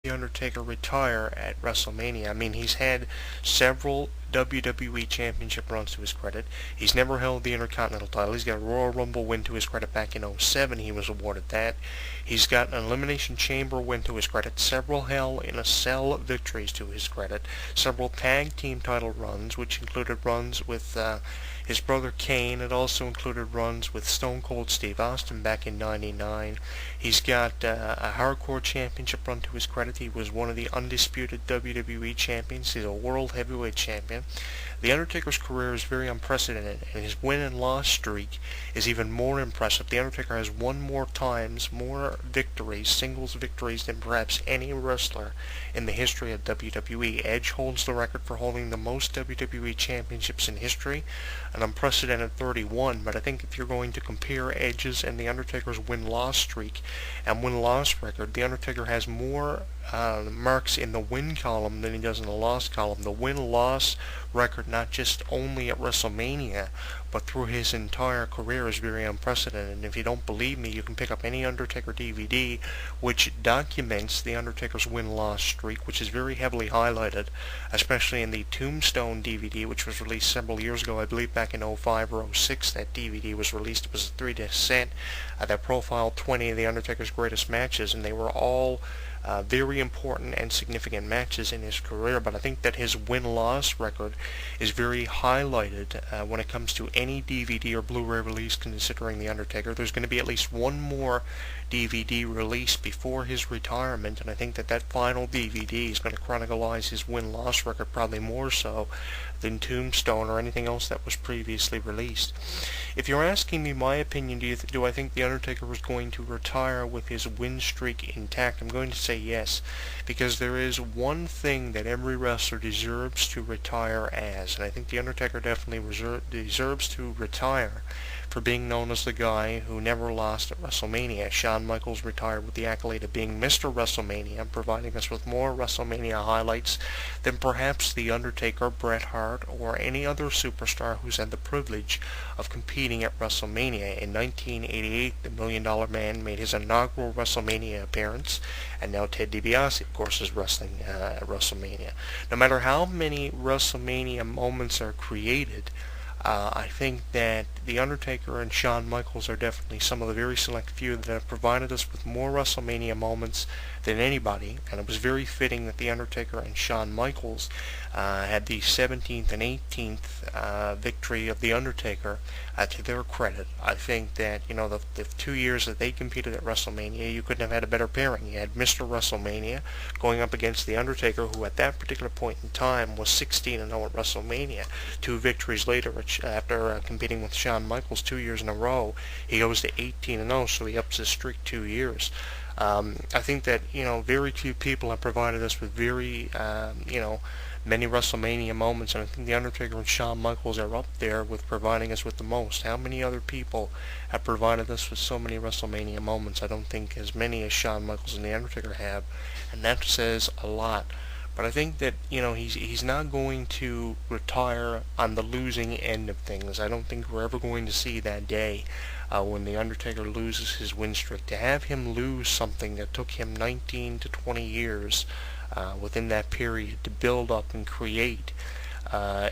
Undertaker retire at WrestleMania? I mean, he's had several WWE Championship runs to his credit. He's never held the Intercontinental title. He's got a Royal Rumble win to his credit back in '07. He was awarded that. He's got an Elimination Chamber win to his credit, several Hell in a Cell victories to his credit, several tag team title runs, which included runs with his brother Kane. It also included runs with Stone Cold Steve Austin back in '99. He's got a Hardcore Championship run to his credit. He was one of the undisputed WWE champions. He's a World Heavyweight Champion. The Undertaker's career is very unprecedented, and his win and loss streak is even more impressive. The Undertaker has won more victories, singles victories, than perhaps any wrestler in the history of WWE. Edge holds the record for holding the most WWE championships in history, an unprecedented 31, but I think if you're going to compare Edge's and The Undertaker's win-loss streak and win-loss record, The Undertaker has more marks in the win column than he does in the loss column. The win-loss record, not just only at WrestleMania, but through his entire career, is very unprecedented. And if you don't believe me, you can pick up any Undertaker DVD which documents The Undertaker's win-loss streak, which is very heavily highlighted, especially in the Tombstone DVD, which was released several years ago. I believe back in '05 or '06 that DVD was released. It was a 3-disc set that profiled 20 of The Undertaker's greatest matches, and they were all very important and significant matches in his career. But I think that his win-loss record is very highlighted when it comes to any DVD or Blu-ray release considering The Undertaker. There's going to be at least one more DVD release before his retirement, and I think that final DVD is going to chronicleize his win-loss record probably more so than Tombstone or anything else that was previously released. If you're asking me my opinion, do I think The Undertaker was going to retire with his win streak intact, I'm going to say yes, because there is one thing that every wrestler deserves to retire as, and I think The Undertaker definitely deserves to retire for being known as the guy who never lost at WrestleMania. Shawn Michaels retired with the accolade of being Mr. WrestleMania, providing us with more WrestleMania highlights than perhaps The Undertaker, Bret Hart, or any other superstar who's had the privilege of competing at WrestleMania. In 1988, the $1 Million Man made his inaugural WrestleMania appearance, and now Ted DiBiase, of course, is wrestling at WrestleMania. No matter how many WrestleMania moments are created, I think that The Undertaker and Shawn Michaels are definitely some of the very select few that have provided us with more WrestleMania moments than anybody, and it was very fitting that The Undertaker and Shawn Michaels had the 17th and 18th victory of The Undertaker to their credit. I think that, the 2 years that they competed at WrestleMania, you couldn't have had a better pairing. You had Mr. WrestleMania going up against The Undertaker, who at that particular point in time was 16-0 at WrestleMania. 2 victories later, after competing with Shawn Michaels 2 years in a row, he goes to 18-0, so he ups his streak 2 years. I think that, very few people have provided us with very, many WrestleMania moments, and I think The Undertaker and Shawn Michaels are up there with providing us with the most. How many other people have provided us with so many WrestleMania moments? I don't think as many as Shawn Michaels and The Undertaker have, and that says a lot. But I think that, he's not going to retire on the losing end of things. I don't think we're ever going to see that day when The Undertaker loses his win streak. To have him lose something that took him 19 to 20 years within that period to build up and create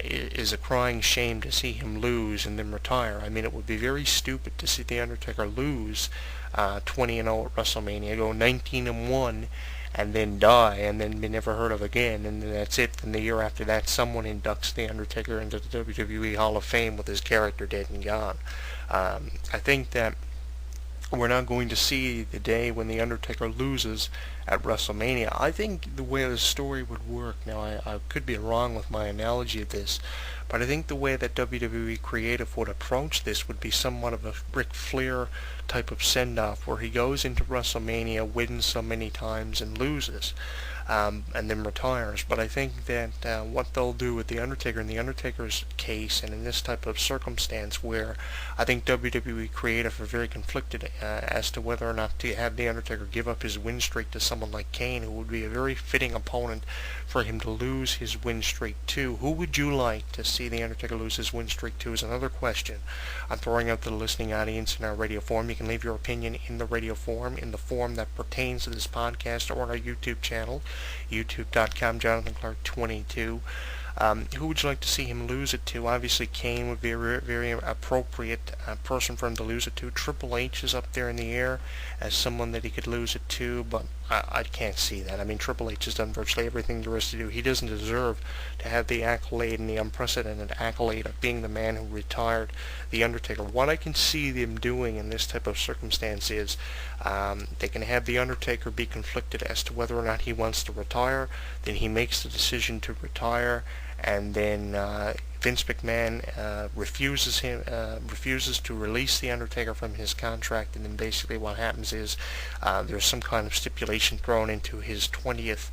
is a crying shame to see him lose and then retire. I mean, it would be very stupid to see The Undertaker lose 20-0 at WrestleMania, go 19-1, and then die, and then be never heard of again, and then that's it. Then the year after that, someone inducts The Undertaker into the WWE Hall of Fame with his character dead and gone. I think that we're not going to see the day when The Undertaker loses at WrestleMania. I think the way the story would work, now I could be wrong with my analogy of this, but I think the way that WWE Creative would approach this would be somewhat of a Ric Flair type of send-off, where he goes into WrestleMania, wins so many times, and loses, and then retires. But I think that what they'll do with The Undertaker, in The Undertaker's case, and in this type of circumstance, where I think WWE Creative are very conflicted as to whether or not to have The Undertaker give up his win streak to someone like Kane, who would be a very fitting opponent for him to lose his win streak to. Who would you like to see The Undertaker lose his win streak to is another question I'm throwing out to the listening audience in our radio forum. You can leave your opinion in the radio forum, in the forum that pertains to this podcast, or on our YouTube channel, youtube.com, Jonathan Clarke 22. Who would you like to see him lose it to? Obviously, Kane would be a very appropriate person for him to lose it to. Triple H is up there in the air as someone that he could lose it to, but I can't see that. I mean, Triple H has done virtually everything there is to do. He doesn't deserve to have the accolade and the unprecedented accolade of being the man who retired The Undertaker. What I can see them doing in this type of circumstance is they can have The Undertaker be conflicted as to whether or not he wants to retire. Then he makes the decision to retire, and then Vince McMahon refuses to release The Undertaker from his contract, and then basically what happens is there's some kind of stipulation thrown into his 20th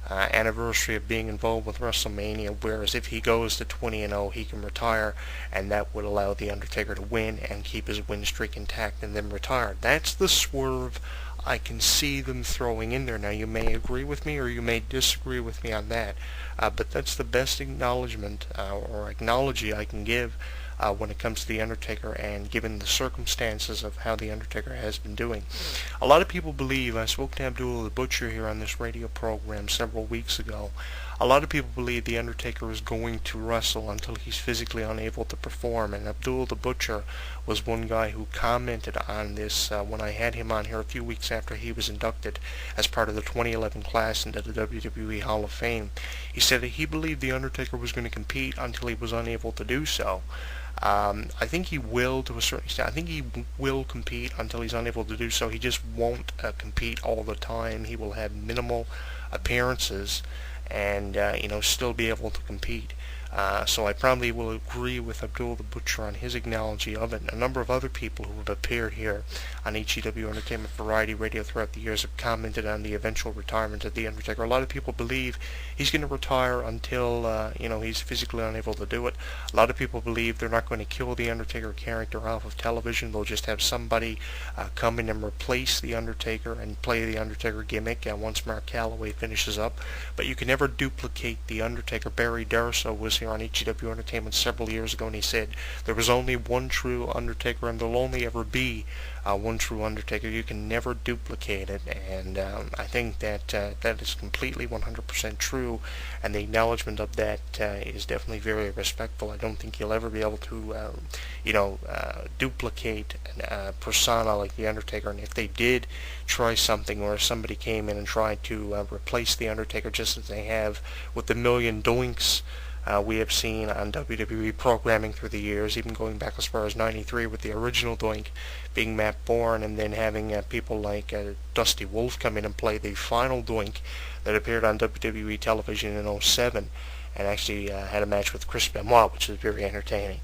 anniversary of being involved with WrestleMania, whereas if he goes to 20-0, he can retire, and that would allow The Undertaker to win and keep his win streak intact and then retire. That's the swerve I can see them throwing in there. Now, you may agree with me or you may disagree with me on that, but that's the best acknowledgement or acknowledgement I can give when it comes to The Undertaker, and given the circumstances of how The Undertaker has been doing. A lot of people believe, I spoke to Abdullah the Butcher here on this radio program several weeks ago, a lot of people believe The Undertaker is going to wrestle until he's physically unable to perform, and Abdullah the Butcher was one guy who commented on this when I had him on here a few weeks after he was inducted as part of the 2011 class into the WWE Hall of Fame. He said that he believed The Undertaker was going to compete until he was unable to do so. I think he will to a certain extent. I think he will compete until he's unable to do so. He just won't compete all the time. He will have minimal appearances and still be able to compete. So I probably will agree with Abdul the Butcher on his acknowledgement of it. A number of other people who have appeared here on HEW Entertainment Variety Radio throughout the years have commented on the eventual retirement of The Undertaker. A lot of people believe he's going to retire until he's physically unable to do it. A lot of people believe they're not going to kill the Undertaker character off of television. They'll just have somebody come in and replace the Undertaker and play the Undertaker gimmick once Mark Calloway finishes up. But you can never duplicate the Undertaker. Barry Darsow was here on HEW Entertainment several years ago, and he said there was only one true Undertaker, and there'll only ever be one true Undertaker. You can never duplicate it, and I think that that is completely 100% true, and the acknowledgement of that is definitely very respectful. I don't think you'll ever be able to duplicate a persona like The Undertaker, and if they did try something where somebody came in and tried to replace The Undertaker, just as they have with the Million Doinks we have seen on WWE programming through the years, even going back as far as '93 with the original Doink being Matt Bourne, and then having people like Dusty Wolfe come in and play the final Doink that appeared on WWE television in '07, and actually had a match with Chris Benoit, which was very entertaining.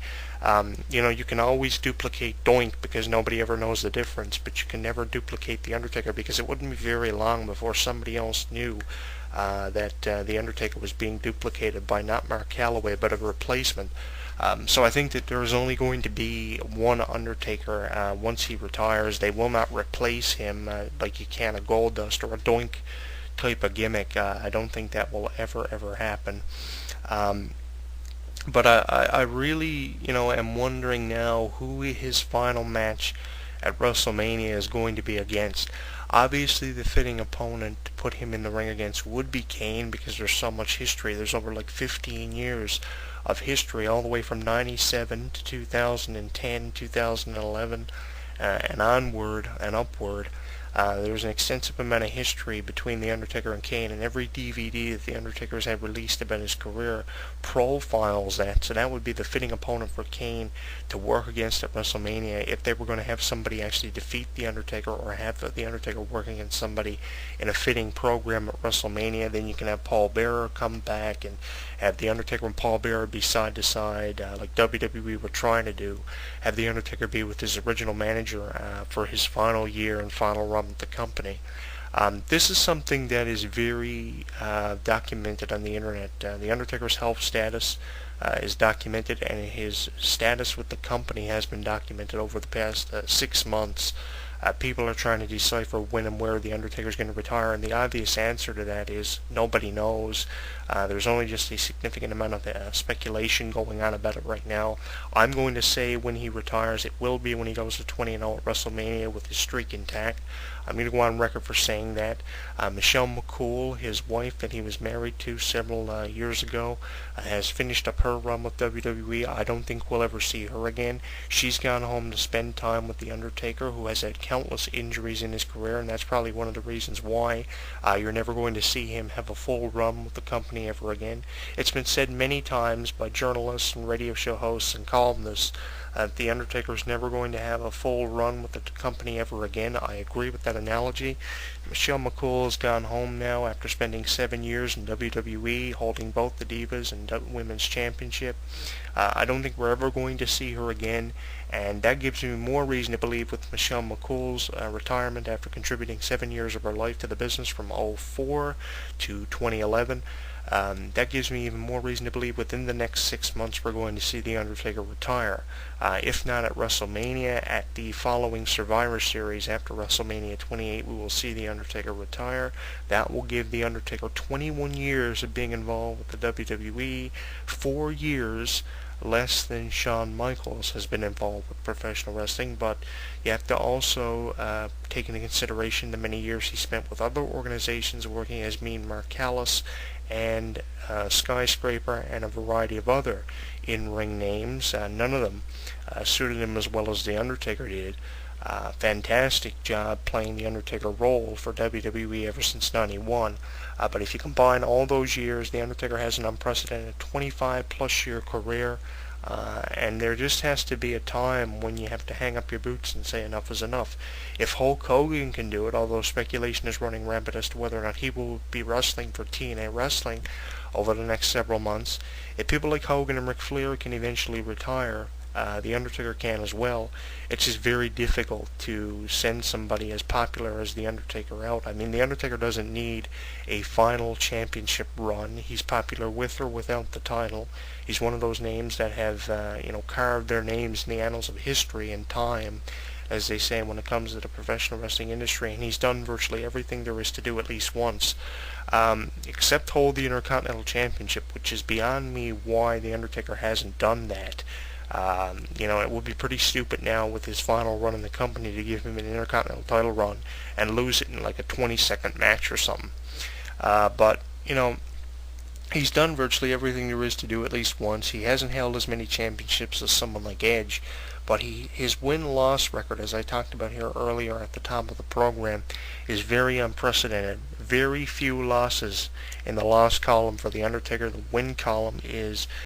You can always duplicate Doink because nobody ever knows the difference, but you can never duplicate The Undertaker, because it wouldn't be very long before somebody else knew that The Undertaker was being duplicated by not Mark Calloway, but a replacement. So I think that there is only going to be one Undertaker once he retires. They will not replace him like you can a Goldust or a Doink type of gimmick. I don't think that will ever happen. But I really, am wondering now who his final match at WrestleMania is going to be against. Obviously, the fitting opponent to put him in the ring against would be Kane, because there's so much history. There's over 15 years of history, all the way from 97 to 2010, 2011, and onward and upward. There's an extensive amount of history between The Undertaker and Kane, and every DVD that The Undertaker's had released about his career profiles that. So that would be the fitting opponent for Kane to work against at WrestleMania if they were going to have somebody actually defeat The Undertaker, or have The Undertaker working against somebody in a fitting program at WrestleMania. Then you can have Paul Bearer come back and have The Undertaker and Paul Bearer be side to side, like WWE were trying to do. Have The Undertaker be with his original manager for his final year and final run with the company. This is something that is very documented on the internet. The Undertaker's health status is documented, and his status with the company has been documented over the past 6 months. People are trying to decipher when and where the Undertaker's going to retire, and the obvious answer to that is nobody knows. There's only just a significant amount of speculation going on about it right now. I'm going to say when he retires, it will be when he goes to 20-0 at WrestleMania with his streak intact. I'm going to go on record for saying that. Michelle McCool, his wife that he was married to several years ago, has finished up her run with WWE. I don't think we'll ever see her again. She's gone home to spend time with The Undertaker, who has had countless injuries in his career, and that's probably one of the reasons why you're never going to see him have a full run with the company ever again. It's been said many times by journalists and radio show hosts and columnists The Undertaker's never going to have a full run with the company ever again. I agree with that analogy. Michelle McCool has gone home now after spending 7 years in WWE, holding both the Divas and Women's Championship. I don't think we're ever going to see her again, and that gives me more reason to believe with Michelle McCool's retirement after contributing 7 years of her life to the business from 2004 to 2011. That gives me even more reason to believe within the next 6 months we're going to see The Undertaker retire. If not at WrestleMania, at the following Survivor Series after WrestleMania 28, we will see The Undertaker retire. That will give The Undertaker 21 years of being involved with the WWE, 4 years less than Shawn Michaels has been involved with professional wrestling, but you have to also take into consideration the many years he spent with other organizations working as Mean Mark Callis and Skyscraper and a variety of other in-ring names. None of them suited him as well as The Undertaker did. Fantastic job playing the Undertaker role for WWE ever since '91. But if you combine all those years, The Undertaker has an unprecedented 25-plus year career. And there just has to be a time when you have to hang up your boots and say enough is enough. If Hulk Hogan can do it, although speculation is running rampant as to whether or not he will be wrestling for TNA Wrestling over the next several months, if people like Hogan and Ric Flair can eventually retire, The Undertaker can as well. It's just very difficult to send somebody as popular as The Undertaker out. I mean, The Undertaker doesn't need a final championship run. He's popular with or without the title. He's one of those names that have, carved their names in the annals of history and time, as they say, when it comes to the professional wrestling industry, and he's done virtually everything there is to do at least once, except hold the Intercontinental Championship, which is beyond me why The Undertaker hasn't done that. It would be pretty stupid now with his final run in the company to give him an Intercontinental title run and lose it in like a 20-second match or something. But he's done virtually everything there is to do at least once. He hasn't held as many championships as someone like Edge, but his win-loss record, as I talked about here earlier at the top of the program, is very unprecedented. Very few losses in the loss column for The Undertaker. The win column is